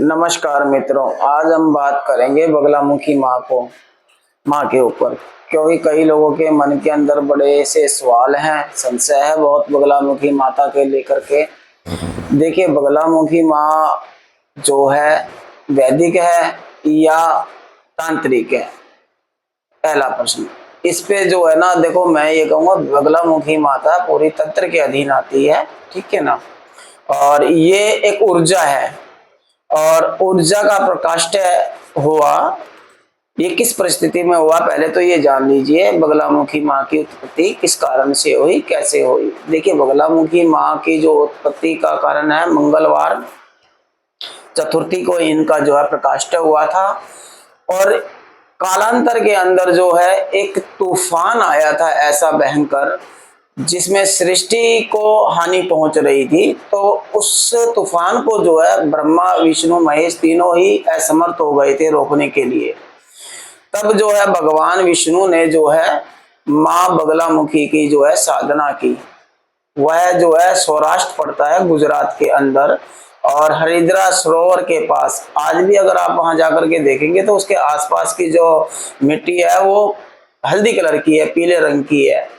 नमस्कार मित्रों, आज हम बात करेंगे बगलामुखी माँ के ऊपर। क्योंकि कई लोगों के मन के अंदर बड़े से सवाल हैं, संशय है बहुत बगलामुखी माता के लेकर के। देखिए, बगलामुखी माँ जो है वैदिक है या तांत्रिक है, पहला प्रश्न। इस पे जो है ना, देखो मैं ये कहूँगा बगलामुखी माता पूरी तंत्र के अधीन आती है, ठीक है ना। और ये एक ऊर्जा है, और ऊर्जा का प्रकाष्ठ हुआ, ये किस परिस्थिति में हुआ पहले तो ये जान लीजिए। बगलामुखी माँ की उत्पत्ति किस कारण से हुई, कैसे हुई। देखिए, बगलामुखी माँ की जो उत्पत्ति का कारण है, मंगलवार चतुर्थी को इनका जो है प्रकाष्ठ हुआ था। और कालांतर के अंदर जो है एक तूफान आया था ऐसा भयंकर, जिसमें सृष्टि को हानि पहुंच रही थी। तो उस तूफान को जो है ब्रह्मा विष्णु महेश तीनों ही असमर्थ हो गए थे रोकने के लिए। तब जो है भगवान विष्णु ने जो है माँ बगलामुखी की जो है साधना की। वह जो है सौराष्ट्र पड़ता है गुजरात के अंदर, और हरिद्रा सरोवर के पास। आज भी अगर आप वहां जाकर के देखेंगे तो उसके आसपास की जो मिट्टी है वो हल्दी कलर की है, पीले रंग की है।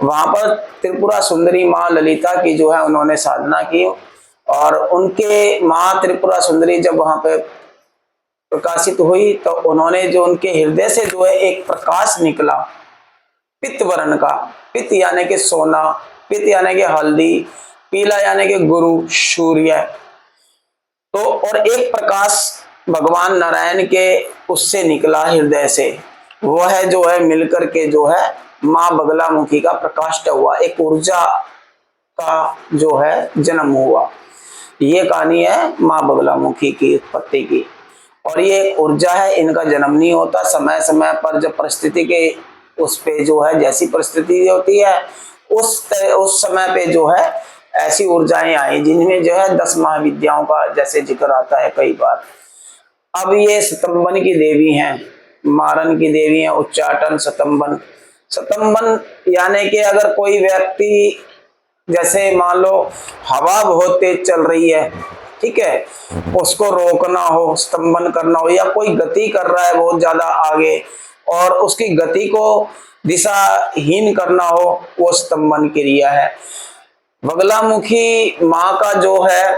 वहां पर त्रिपुरा सुंदरी माँ ललिता की जो है उन्होंने साधना की, और उनके माँ त्रिपुरा सुंदरी जब वहां पे प्रकाशित हुई तो उन्होंने जो उनके हृदय से जो है एक प्रकाश निकला पित्त वर्ण का। पित्त यानी कि सोना, पित्त यानी कि हल्दी, पीला यानी कि गुरु सूर्य। तो और एक प्रकाश भगवान नारायण के उससे निकला हृदय से, वह जो है मिलकर के जो है माँ बगलामुखी का प्रकाश हुआ, एक ऊर्जा का जो है जन्म हुआ। ये कहानी है माँ बगलामुखी की उत्पत्ति की। और ये ऊर्जा है, इनका जन्म नहीं होता। समय समय पर जब परिस्थिति के उस पे जो है जैसी परिस्थिति होती है उस समय पे जो है ऐसी ऊर्जाएं आई, जिनमें जो है 10 महाविद्याओं का जैसे जिक्र आता है कई बार। अब ये स्तंभन की देवी हैं, मारन की देवी हैं, उच्चाटन स्तंभन। स्तंभन यानी कि अगर कोई व्यक्ति, जैसे मान लो हवा बहुत तेज चल रही है, ठीक है, उसको रोकना हो, स्तंभन करना हो, या कोई गति कर रहा है बहुत ज्यादा आगे और उसकी गति को दिशाहीन करना हो, वो स्तंभन क्रिया है। बगलामुखी माँ का जो है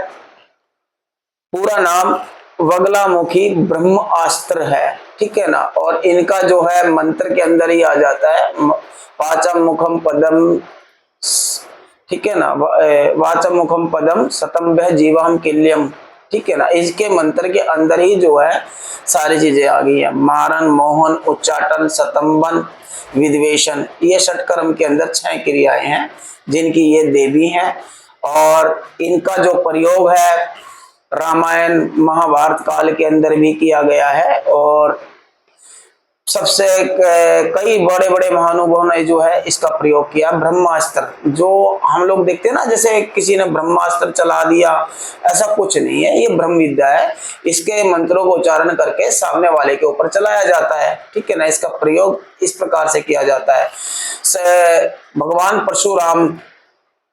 पूरा नाम बगलामुखी ब्रह्मास्त्र है, ठीक है ना। और इनका जो है मंत्र के अंदर ही आ जाता है, वाचम मुखम पदम, ठीक है ना, वाचम मुखम पदम सतम्भ्य जीवम किल्यम, ठीक है ना। इसके मंत्र के अंदर ही जो है सारी चीजें आ गई है। मारन, मोहन, उच्चाटन, सतम्बन, विद्वेषण, ये षटकर्म के अंदर 6 क्रियाएं हैं जिनकी ये देवी हैं। और इनका जो प्रयोग है रामायण महाभारत काल के अंदर भी किया गया है। और सबसे कई बड़े बड़े महानुभावों ने जो है इसका प्रयोग किया। ब्रह्मास्त्र जो हम लोग देखते हैं ना, जैसे किसी ने ब्रह्मास्त्र चला दिया, ऐसा कुछ नहीं है। ये ब्रह्म विद्या है, इसके मंत्रों को उच्चारण करके सामने वाले के ऊपर चलाया जाता है, ठीक है ना। इसका प्रयोग इस प्रकार से किया जाता है। भगवान परशुराम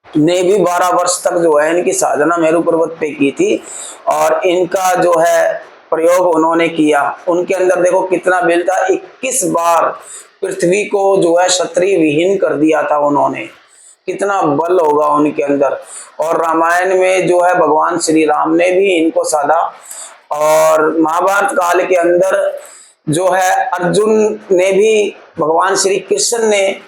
ने भी 12 वर्ष तक जो है इनकी साधना मेरु पर्वत पे की थी, और इनका जो है प्रयोग उन्होंने किया। उनके अंदर देखो कितना बल था, 21 बार पृथ्वी को जो है क्षत्रिय विहीन कर दिया था उन्होंने, कितना बल होगा उनके अंदर। और रामायण में जो है भगवान श्री राम ने भी इनको साधा, और महाभारत काल के अंदर जो है अर्जुन ने भी, भगवान श्री कृष्ण ने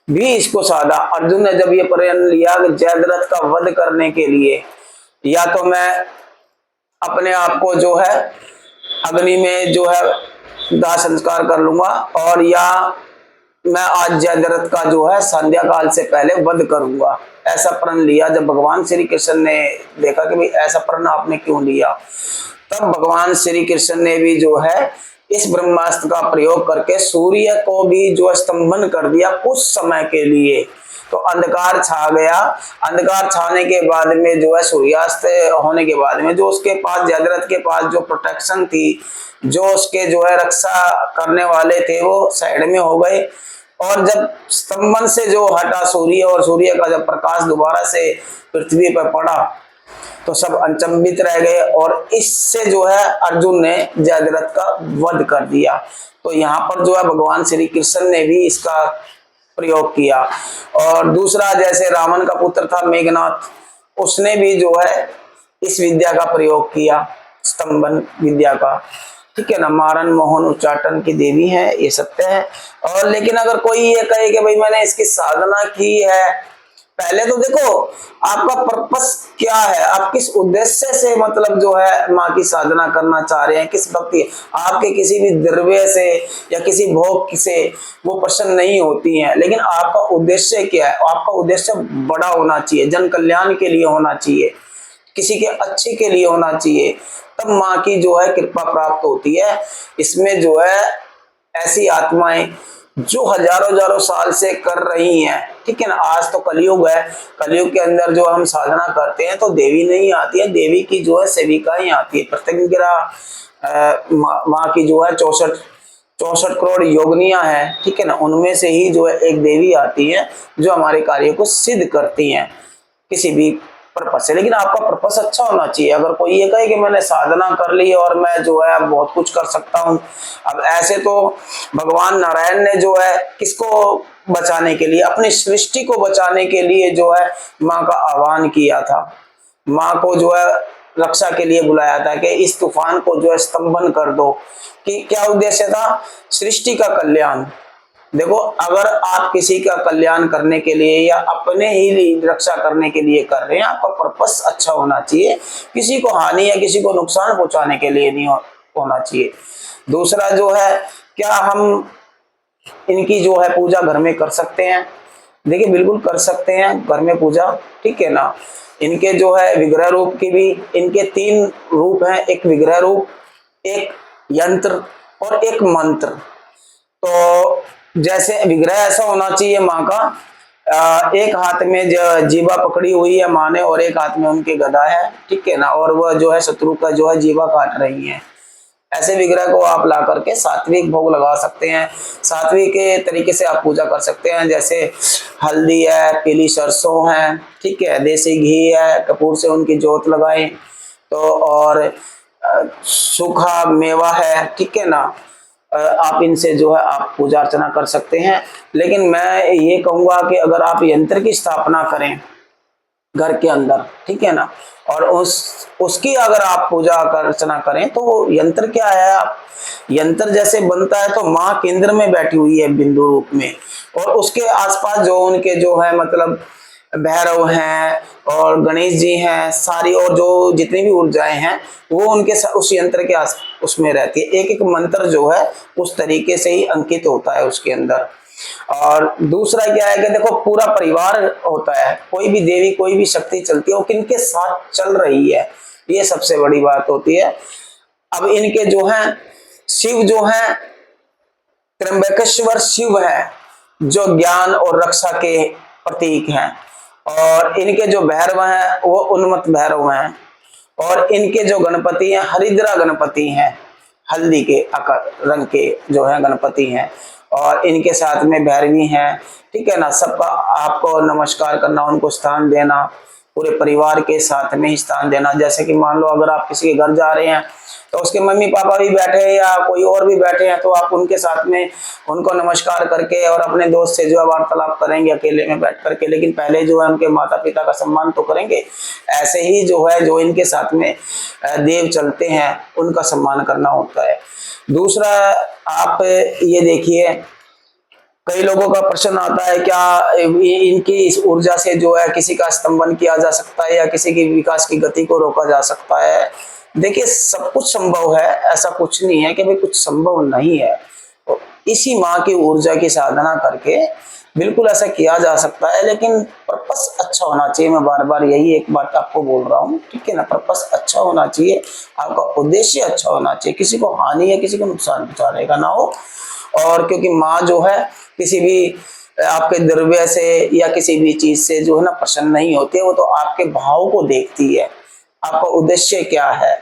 भी इसको साधा। अर्जुन ने जब ये प्रण लिया कि जयद्रथ का वध करने के लिए या तो मैं अपने आप को जो है अग्नि में जो है दाह संस्कार कर लूंगा, और या मैं आज जयद्रथ का जो है संध्या काल से पहले वध करूंगा, ऐसा प्रण लिया। जब भगवान श्री कृष्ण ने देखा कि भाई ऐसा प्रण आपने क्यों लिया, तब भगवान श्री कृष्ण ने भी जो है इस ब्रह्मास्त्र का प्रयोग करके सूर्य को भी जो स्तंभन कर दिया कुछ समय के लिए। तो अंधकार छा गया। अंधकार छाने के बाद में जो है सूर्यास्त होने के बाद में जो उसके पास, जयद्रथ के पास जो प्रोटेक्शन थी, जो उसके जो है रक्षा करने वाले थे, वो साइड में हो गए। और जब स्तंभन से जो हटा सूर्य, और सूर्य का जब प्रकाश दोबारा से पृथ्वी पर पड़ा, तो सब अचंभित रह गए और इससे जो है अर्जुन ने जयद्रथ का वध कर दिया। तो यहाँ पर जो है भगवान श्री कृष्ण ने भी इसका प्रयोग किया। और दूसरा, जैसे रावण का पुत्र था मेघनाथ, उसने भी जो है इस विद्या का प्रयोग किया, स्तंभन विद्या का, ठीक है ना। मारन मोहन उच्चाटन की देवी है, ये सत्य है। और लेकिन अगर कोई ये कहे कि भाई मैंने इसकी साधना की है, पहले तो देखो आपका पर्पस क्या है, आप किस उद्देश्य से मतलब जो है माँ की साधना करना चाह रहे हैं, किस भक्ति, आपके किसी भी द्रव्य से या किसी भोग से वो प्रसन्न नहीं होती हैं, लेकिन आपका उद्देश्य क्या है, आपका उद्देश्य बड़ा होना चाहिए, जन कल्याण के लिए होना चाहिए, किसी के अच्छे के लिए होना चाहिए, तब माँ की जो है कृपा प्राप्त होती है। इसमें जो है ऐसी आत्माएं जो हजारों हजारों साल से कर रही हैं, ठीक है ना। आज तो कलयुग है, कलयुग के अंदर जो हम साधना करते हैं तो देवी नहीं आती है, देवी की जो है सेविकाएं आती है। प्रत्यंगिरा माँ की जो है 64 करोड़ योगनियां हैं, ठीक है ना, उनमें से ही जो है एक देवी आती है जो हमारे कार्य को सिद्ध करती हैं किसी भी पर्पस से। लेकिन आपका पर्पस अच्छा होना चाहिए। अगर कोई ये कहे कि मैंने साधना कर ली और मैं जो है बहुत कुछ कर सकता हूं, अब ऐसे तो भगवान नारायण ने जो है किसको बचाने के लिए, अपनी सृष्टि को बचाने के लिए जो है माँ का आह्वान किया था, माँ को जो है रक्षा के लिए बुलाया था कि इस तूफान को जो है स्तंभन कर दो। कि क्या उद्देश्य था? सृष्टि का कल्याण। देखो, अगर आप किसी का कल्याण करने के लिए या अपने ही रक्षा करने के लिए कर रहे हैं, आपका पर्पस अच्छा होना चाहिए, किसी को हानि या किसी को नुकसान पहुंचाने के लिए नहीं होना चाहिए। दूसरा जो है, क्या हम इनकी जो है पूजा घर में कर सकते हैं? देखिए, बिल्कुल कर सकते हैं घर में पूजा, ठीक है ना। इनके जो है विग्रह रूप की भी, इनके 3 रूप हैं, एक विग्रह रूप, एक यंत्र और एक मंत्र। तो जैसे विग्रह ऐसा होना चाहिए माँ का, एक हाथ में जीवा पकड़ी हुई है माँ ने और एक हाथ में उनके गदा है, ठीक है ना, और वह जो है शत्रु का जो है जीवा काट रही है। ऐसे विग्रह को आप ला करके सात्विक भोग लगा सकते हैं, सात्विक के तरीके से आप पूजा कर सकते हैं। जैसे हल्दी है, पीली सरसों है, ठीक है, देसी घी है, कपूर से उनकी जोत लगाएं तो, और सूखा मेवा है, ठीक है ना, आप इनसे जो है आप पूजा अर्चना कर सकते हैं। लेकिन मैं ये कहूँगा कि अगर आप यंत्र की स्थापना करें घर के अंदर, ठीक है ना, और उसकी अगर आप पूजा अर्चना करें तो यंत्र क्या है, आप यंत्र जैसे बनता है तो माँ केंद्र में बैठी हुई है बिंदु रूप में, और उसके आसपास जो उनके जो है मतलब भैरव हैं और गणेश जी हैं, सारी और जो जितनी भी ऊर्जाएं हैं वो उनके उस यंत्र के उसमें रहती है। एक एक मंत्र जो है उस तरीके से ही अंकित होता है उसके अंदर। और दूसरा क्या है कि देखो, पूरा परिवार होता है, कोई भी देवी कोई भी शक्ति चलती है वो किनके साथ चल रही है, ये सबसे बड़ी बात होती है। अब इनके जो हैं शिव जो हैं, त्र्यंबकेश्वर शिव है जो ज्ञान और रक्षा के प्रतीक हैं, और इनके जो भैरव हैं वो उन्मत्त भैरव हैं, और इनके जो गणपति हैं हरिद्रा गणपति हैं, हल्दी के रंग के जो है गणपति हैं, और इनके साथ में भैरवी हैं, ठीक है ना। सबका आपको नमस्कार करना, उनको स्थान देना, पूरे परिवार के साथ में ही स्थान देना। जैसे कि मान लो अगर आप किसी के घर जा रहे हैं तो उसके मम्मी पापा भी बैठे हैं या कोई और भी बैठे हैं, तो आप उनके साथ में उनको नमस्कार करके और अपने दोस्त से जो है वार्तालाप करेंगे अकेले में बैठ करके, लेकिन पहले जो है उनके माता पिता का सम्मान तो करेंगे। ऐसे ही जो है जो इनके साथ में देव चलते हैं उनका सम्मान करना होता है। दूसरा, आप ये देखिए, कई लोगों का प्रश्न आता है क्या इनकी इस ऊर्जा से जो है किसी का स्तंभन किया जा सकता है या किसी की विकास की गति को रोका जा सकता है? देखिए, सब कुछ संभव है, ऐसा कुछ नहीं है कि भाई कुछ संभव नहीं है। तो इसी माँ की ऊर्जा की साधना करके बिल्कुल ऐसा किया जा सकता है, लेकिन पर्पस अच्छा होना चाहिए। मैं बार बार यही एक बात आपको बोल रहा हूँ, ठीक है ना, पर्पस अच्छा होना चाहिए, आपका उद्देश्य अच्छा होना चाहिए, किसी को हानि या किसी को नुकसान पहुंचाने का ना हो। और क्योंकि माँ जो है किसी भी आपके द्रव्य से या किसी भी चीज से जो है ना प्रसन्न नहीं होती है, वो तो आपके भाव को देखती है, आपका उद्देश्य क्या है।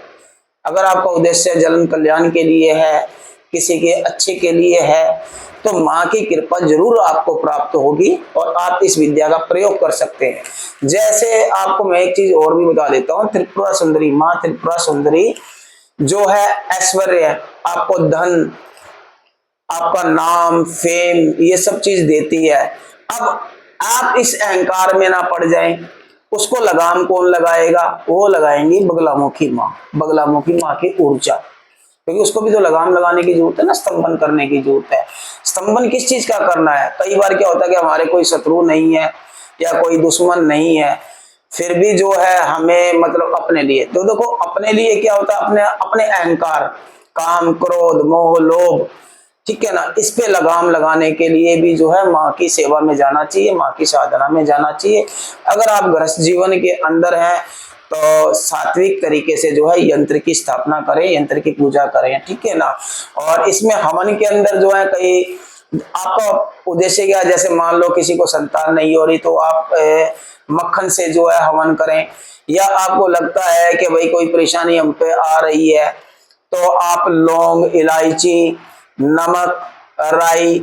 अगर आपका उद्देश्य जन कल्याण के लिए है किसी के अच्छे के लिए है, तो माँ की कृपा जरूर आपको प्राप्त होगी और आप इस विद्या का प्रयोग कर सकते हैं। जैसे आपको मैं एक चीज और भी बता देता हूँ, त्रिपुरा सुंदरी, माँ त्रिपुरा सुंदरी जो है ऐश्वर्य, आपको धन, आपका नाम, फेम, ये सब चीज देती है। अब आप इस अहंकार में ना पड़ जाएं, उसको लगाम कौन लगाएगा? वो लगाएंगी बगलामुखी माँ, बगलामुखी माँ की ऊर्जा, क्योंकि उसको भी तो लगाम लगाने की जरूरत है ना, स्तंभन करने की जरूरत है। स्तंभन किस चीज का करना है? कई बार क्या होता है कि हमारे कोई शत्रु नहीं है या कोई दुश्मन नहीं है, फिर भी जो है हमें मतलब अपने लिए, तो देखो अपने लिए क्या होता है, अपने अपने अहंकार, काम, क्रोध, मोह, लोभ, ठीक है ना, इस पे लगाम लगाने के लिए भी जो है माँ की सेवा में जाना चाहिए, माँ की साधना में जाना चाहिए। अगर आप गृहस्थ जीवन के अंदर हैं तो सात्विक तरीके से जो है यंत्र की स्थापना करें, यंत्र की पूजा करें, ठीक है ना। और इसमें हवन के अंदर जो है कई आपका उद्देश्य क्या है, जैसे मान लो किसी को संतान नहीं हो रही तो आप मक्खन से जो है हवन करें, या आपको लगता है कि भाई कोई परेशानी हम पे आ रही है तो आप लौंग, इलायची, नमक, राई,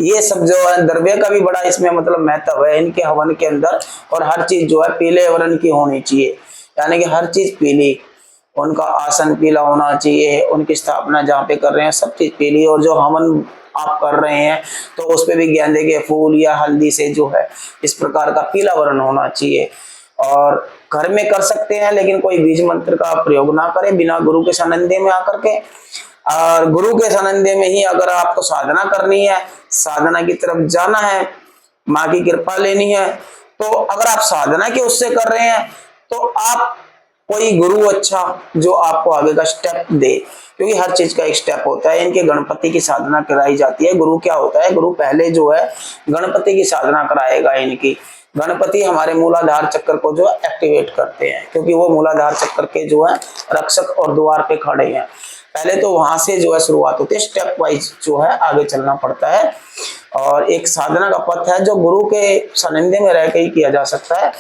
ये सब जो है द्रव्य का भी बड़ा इसमें मतलब महत्व है इनके हवन के अंदर। और हर चीज जो है पीले वर्ण की होनी चाहिए, यानी कि हर चीज पीली, उनका आसन पीला होना चाहिए, उनकी स्थापना जहाँ पे कर रहे हैं सब चीज पीली, और जो हवन आप कर रहे हैं तो उस पे भी गेंदे के फूल या हल्दी से जो है इस प्रकार का पीला वर्ण होना चाहिए। और घर में कर सकते हैं, लेकिन कोई बीज मंत्र का प्रयोग ना करें बिना गुरु के सानिध्य में आकर के। और गुरु के सानिध्य में ही अगर आपको साधना करनी है, साधना की तरफ जाना है, माँ की कृपा लेनी है, तो अगर आप साधना के उससे कर रहे हैं तो आप कोई गुरु अच्छा जो आपको आगे का स्टेप दे, क्योंकि हर चीज का एक स्टेप होता है। इनके गणपति की साधना कराई जाती है। गुरु क्या होता है? गुरु पहले जो है गणपति की साधना कराएगा इनकी। गणपति हमारे मूलाधार चक्र को जो एक्टिवेट करते हैं, क्योंकि वो मूलाधार चक्र के जो है रक्षक और द्वार पे खड़े हैं। पहले तो वहां से जो है शुरुआत होती है, स्टेप वाइज जो है आगे चलना पड़ता है। और एक साधना का पथ है जो गुरु के सानिध्य में रह के ही किया जा सकता है।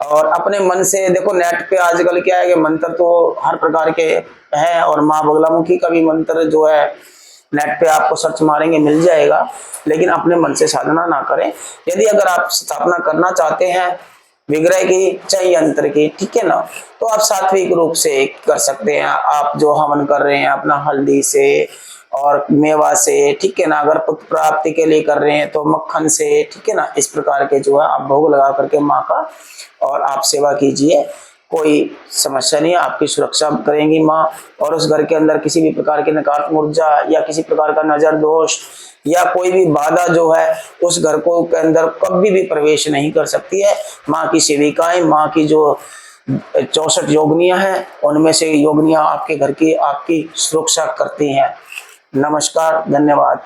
और अपने मन से देखो, नेट पे आजकल क्या है कि मंत्र तो हर प्रकार के हैं, और माँ बगलामुखी का भी मंत्र जो है नेट पे आपको सर्च मारेंगे मिल जाएगा, लेकिन अपने मन से साधना ना करें। यदि अगर आप स्थापना करना चाहते हैं विग्रह की चाहे यंत्र की, ठीक है ना, तो आप सात्विक रूप से कर सकते हैं। आप जो हवन कर रहे हैं अपना हल्दी से और मेवा से, ठीक है ना, अगर पुत्र प्राप्ति के लिए कर रहे हैं तो मक्खन से, ठीक है ना, इस प्रकार के जो है आप भोग लगा करके माँ का और आप सेवा कीजिए, कोई समस्या नहीं है, आपकी सुरक्षा करेंगी माँ। और उस घर के अंदर किसी भी प्रकार की नकारात्मक ऊर्जा या किसी प्रकार का नजर दोष या कोई भी बाधा जो है उस घर को के अंदर कभी भी प्रवेश नहीं कर सकती है। माँ की सेविकाएं, माँ की जो 64 योगिनियां हैं, उनमें से योगिनियां आपके घर की आपकी सुरक्षा करती हैं। नमस्कार, धन्यवाद।